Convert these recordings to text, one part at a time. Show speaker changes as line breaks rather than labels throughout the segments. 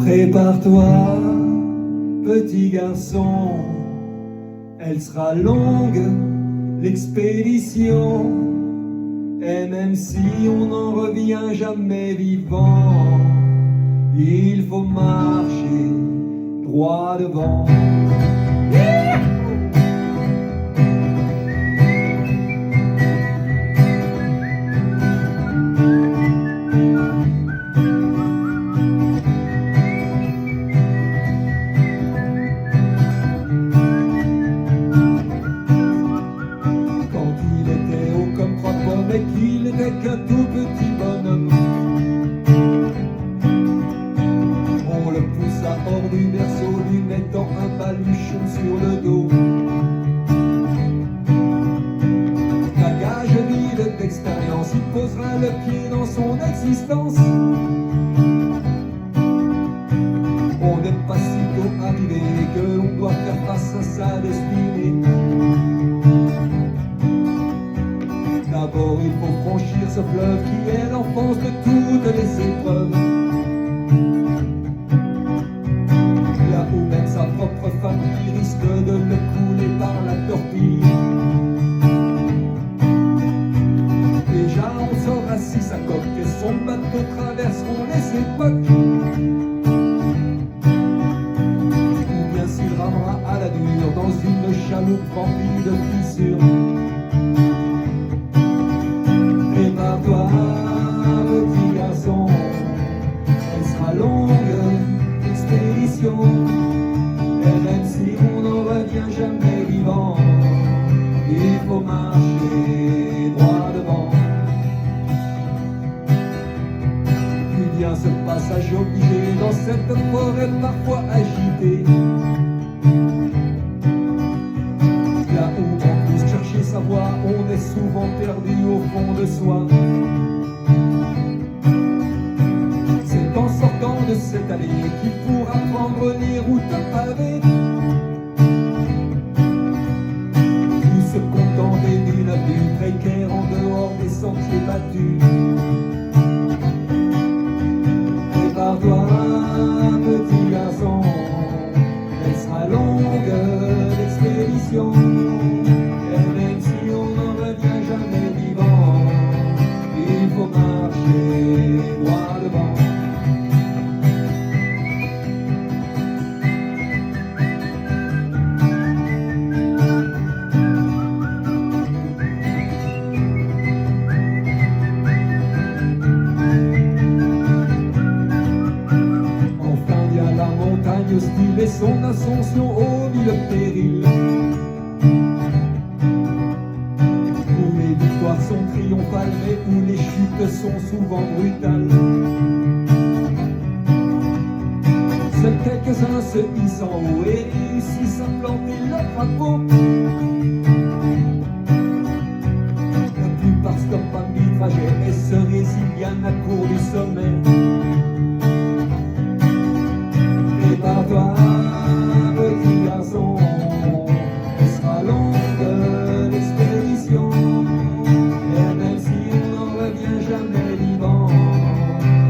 Prépare-toi, petit garçon, elle sera longue, l'expédition. Et même si on n'en revient jamais vivant, il faut marcher droit devant. Mais qu'il n'était qu'un tout petit bonhomme, on le poussa hors du berceau, lui mettant un baluchon sur le dos. Bagage vide d'expérience, il posera le pied dans son existence. On n'est pas si tôt arrivé que l'on doit faire face à sa destinée. D'abord il faut franchir ce fleuve qui est l'enfance de toutes les épreuves. Là où même sa propre famille risque de le couler par la torpille. Déjà on saura si sa coque et son bateau traverseront les époques, ou bien s'il ramera à la dure dans une chaloupe remplie de fissures. Prépare-toi, petit garçon, elle sera longue, l'expédition. Et même si on n'en revient jamais vivant, il faut marcher droit devant. Puis vient ce passage obligé dans cette forêt parfois agitée, là où on pousse chercher sa voie, on est souvent perdu au fond de soi. C'est en sortant de cette allée qu'il pourra prendre les routes pavées, ou se contenter d'une vue précaire en dehors des sentiers battus. Prépare-toi, petit garçon, elle sera longue, l'expédition. Hostile et son ascension au mille périls, où les victoires sont triomphales mais où les chutes sont souvent brutales. Seuls quelques-uns se hissent en haut et réussissent à planter leur drapeau. La plupart stoppent à mi-trajet et se résignent à court du sommet. Prépare-toi, petit garçon, elle sera longue, l'expédition. Et même si on n'en revient jamais vivant,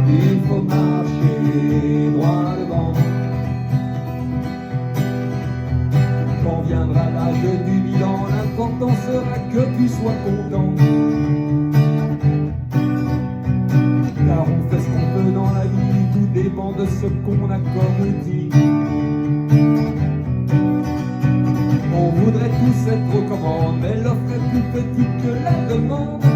il faut marcher droit devant. Quand viendra l'âge du bilan, l'important sera que tu sois content. Car on fait ce qu'on peut dans la vie, tout dépend de ce qu'on a comme outil. On voudrait tous être aux commandes, mais l'offre est plus petite que la demande.